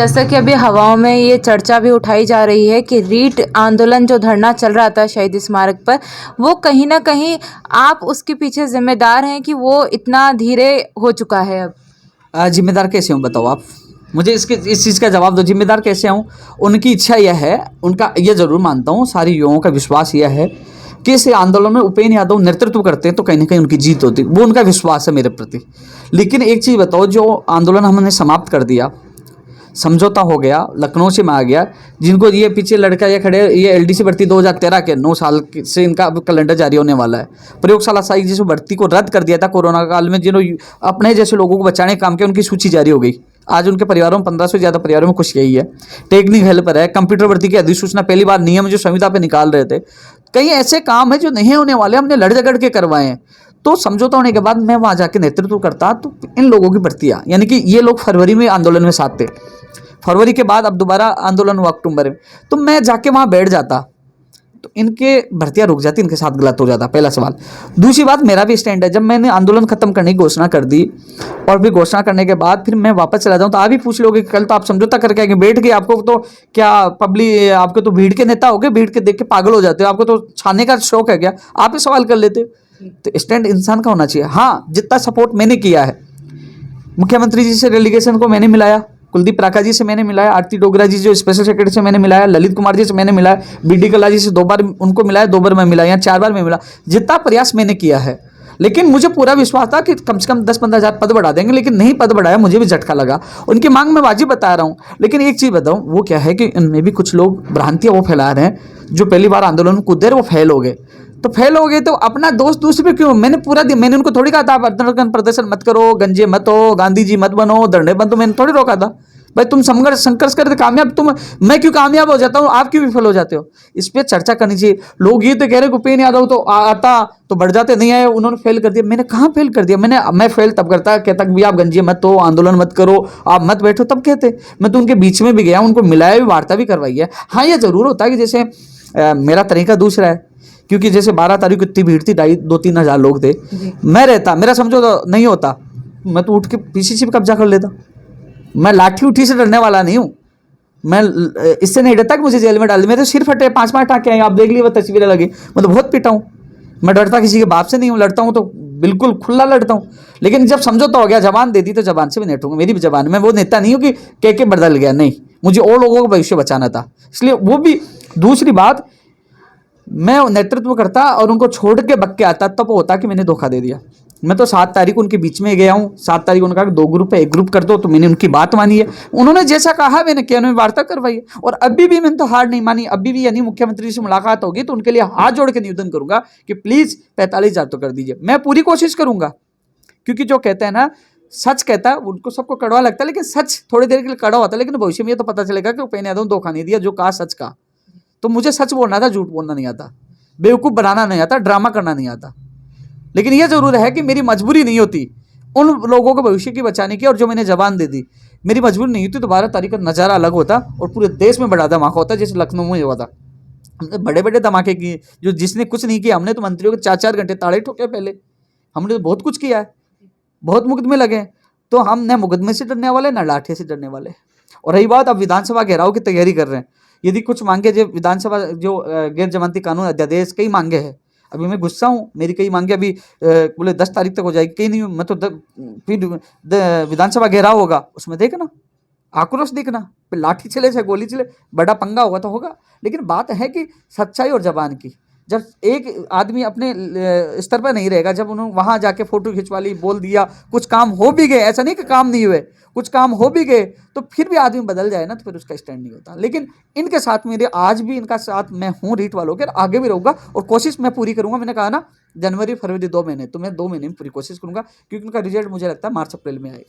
जैसा कि अभी हवाओं में ये चर्चा भी उठाई जा रही है कि रीट आंदोलन जो धरना चल रहा था शहीद स्मारक पर, वो कहीं ना कहीं आप उसके पीछे जिम्मेदार हैं कि वो इतना धीरे हो चुका है अब। जिम्मेदार कैसे हूँ बताओ आप मुझे इस चीज़ का जवाब दो। जिम्मेदार कैसे हूँ? उनकी इच्छा यह है, उनका ये जरूर मानता हूँ, सारे युवाओं का विश्वास यह है कि इस आंदोलन में उपेंद्र यादव नेतृत्व करते हैं तो कहीं ना कहीं उनकी जीत होती, वो उनका विश्वास है मेरे प्रति। लेकिन एक चीज़ बताओ, जो आंदोलन हमने समाप्त कर दिया, समझौता हो गया, लखनऊ से मैं आ गया, जिनको ये पीछे लड़का ये खड़े, ये एलडीसी भर्ती 2013 के 9 साल से इनका अब कैलेंडर जारी होने वाला है। प्रयोगशाला सहायक जैसे भर्ती को रद्द कर दिया था कोरोना काल में, जिन्होंने अपने जैसे लोगों को बचाने का काम किया, उनकी सूची जारी हो गई। आज उनके परिवारों में 1500 से ज़्यादा परिवारों में खुश यही है। टेक्निक हेल्पर है, कंप्यूटर भर्ती की अधिसूचना पहली बार नियम जो संविदा पे निकाल रहे थे। कई ऐसे काम है जो नहीं होने वाले, हमने लड़ झगड़ के करवाए हैं। तो समझौता होने के बाद मैं वहाँ जाके नेतृत्व करता तो इन लोगों की भर्तियाँ, यानी कि ये लोग फरवरी में आंदोलन में साथ थे, फरवरी के बाद अब दोबारा आंदोलन हुआ अक्टूबर में, तो मैं जाके वहाँ बैठ जाता तो इनके भर्तियाँ रुक जाती, इनके साथ गलत हो जाता। पहला सवाल। दूसरी बात, मेरा भी स्टैंड है, जब मैंने आंदोलन खत्म करने की घोषणा कर दी और फिर घोषणा करने के बाद फिर मैं वापस चला जाऊँ तो आप भी पूछ लोगे कि कल तो आप समझौता करके आगे बैठ गए, आपको तो क्या पब्लिक, आपके तो भीड़ के नेता हो गए, भीड़ के देख के पागल हो जाते हो, आपको तो छाने का शौक है क्या, आप ही सवाल कर लेते हो। तो स्टैंड इंसान का होना चाहिए। हाँ, जितना सपोर्ट मैंने किया है, मुख्यमंत्री जी से डेलीगेशन को मैंने मिलाया, कुलदीप प्राका जी से मैंने मिलाया, आरती डोगरा जी जो स्पेशल सेक्रेटरी से मैंने मिलाया, ललित कुमार जी से मैंने मिलाया, बीडी कल्ला जी से 2 बार उनको मिलाया, 2 बार मैं मिला या 4 बार मैं मिला। जितना प्रयास मैंने किया है, लेकिन मुझे पूरा विश्वास था कि कम से कम 10-15 हज़ार पद बढ़ा देंगे, लेकिन नहीं पद बढ़ाया, मुझे भी झटका लगा। उनकी मांग मैं वाजिब बता रहा हूँ, लेकिन एक चीज़ बताऊँ, वो क्या है कि इनमें भी कुछ लोग भ्रांतियाँ वो फैला रहे हैं, जो पहली बार आंदोलन में कूदे वो फेल हो गए। तो फेल हो गए तो अपना दोस्त दूसरे पे क्यों? मैंने पूरा दिन, मैंने उनको थोड़ी कहा था आप प्रदर्शन मत करो, गंजे मत हो, गांधी जी मत बनो, धरने बंद, तो मैंने थोड़ी रोका था। भाई तुम संघर्ष करते कामयाब, मैं क्यों कामयाब हो जाता हूँ, आप क्यों विफल हो जाते हो? इस पर चर्चा करनी चाहिए। लोग ये तो कह रहे उपेंद्र यादव तो आता तो बढ़ जाते, नहीं आए, उन्होंने फेल कर दिया। मैंने कहाँ फेल कर दिया? मैं फेल तब कहता कि भैया आप गंजे मत हो, आंदोलन मत करो, आप मत बैठो, तब कहते। मैं तो उनके बीच में भी गया, उनको मिलाया भी, वार्ता भी करवाई है। हाँ, ये जरूर होता है कि जैसे मेरा तरीका दूसरा है, क्योंकि जैसे 12 तारीख को इतनी भीड़ थी, 2-3 हज़ार लोग थे, मैं रहता, मेरा समझो तो नहीं होता, मैं तो उठ के पीछे से भी कब्जा कर लेता। मैं लाठी उठी से डरने वाला नहीं हूँ, मैं इससे नहीं डरता कि मुझे जेल में डाल दे। मेरे सिर फटे, 5-5 टाँके हैं, आप देख लीजिए, वो तस्वीरें लगी। मैं तो बहुत पिटा हूँ, मैं डरता किसी के बाप से नहीं हूँ, लड़ता हूँ तो बिल्कुल खुला लड़ता हूँ। लेकिन जब समझौता हो गया, जबान दे दी तो जबान से भी निपटूंगा, मेरी भी जबान। मैं वो नेता नहीं हूँ कि कह के बदल गया, नहीं, मुझे और लोगों का भविष्य बचाना था, इसलिए वो भी। दूसरी बात, मैं नेतृत्व करता और उनको छोड़ के बक के आता, तब होता कि मैंने धोखा दे दिया। मैं तो 7 तारीख उनके बीच में गया हूँ, 7 तारीख उन्होंने कहा कि 2 ग्रुप है, 1 ग्रुप कर दो, तो मैंने उनकी बात मानी है, उन्होंने जैसा कहा मैंने किया, उन्होंने वार्ता करवाई है। और अभी भी मैंने तो हार नहीं मानी, अभी भी यानी मुख्यमंत्री से मुलाकात होगी तो उनके लिए हाथ जोड़ के निवेदन करूंगा कि प्लीज़ 45 हज़ार तो कर दीजिए। मैं पूरी कोशिश करूंगा, क्योंकि जो कहते हैं ना, सच कहता है, उनको सबको कड़वा लगता है, लेकिन सच थोड़ी देर के लिए कड़वा होता है, लेकिन भविष्य में ये तो पता चलेगा कि उपेंद्र यादव ने धोखा नहीं दिया, जो कहा सच का। तो मुझे सच बोलना था, झूठ बोलना नहीं आता, बेवकूफ़ बनाना नहीं आता, ड्रामा करना नहीं आता। लेकिन यह जरूर है कि मेरी मजबूरी नहीं होती उन लोगों को भविष्य की बचाने की, और जो मैंने जबान दे दी, मेरी मजबूरी नहीं होती तो 12 तारीख का नज़ारा अलग होता और पूरे देश में बड़ा धमाका होता, जैसे लखनऊ में हुआ था। हमने बड़े बड़े धमाके किए, जो जिसने कुछ नहीं किया, हमने तो मंत्रियों के 4-4 घंटे ताड़े ठोके पहले, हमने तो बहुत कुछ किया है, बहुत मुकदमे लगे। तो हम न मुकदमे से डरने वाले, न लाठे से डरने वाले। और रही बात, अब विधानसभा घेराव की तैयारी कर रहे हैं। यदि कुछ मांगे, जो विधानसभा जो गैर जमानती कानून अध्यादेश, कई मांगे हैं, अभी मैं गुस्सा हूँ, मेरी कई मांगे अभी बोले 10 तारीख तक हो जाएगी, कहीं नहीं, मैं तो फिर विधानसभा घेराव होगा, उसमें देखना, आक्रोश देखना, फिर लाठी चले से गोली चले, बड़ा पंगा होगा तो होगा। लेकिन बात है कि सच्चाई और जबान की, जब एक आदमी अपने स्तर पर नहीं रहेगा, जब उन्होंने वहाँ जाके फोटो खिंचवा ली, बोल दिया, कुछ काम हो भी गए, ऐसा नहीं कि काम नहीं हुए, कुछ काम हो भी गए, तो फिर भी आदमी बदल जाए ना, तो फिर उसका स्टैंड नहीं होता। लेकिन इनके साथ मेरे, आज भी इनका साथ मैं हूँ, रीट वालों के, आगे भी रहूँगा और कोशिश मैं पूरी करूँगा। मैंने कहा ना, जनवरी फरवरी 2 महीने, तो मैं 2 महीने में पूरी कोशिश करूँगा, क्योंकि उनका रिजल्ट मुझे लगता है मार्च अप्रैल में आएगा।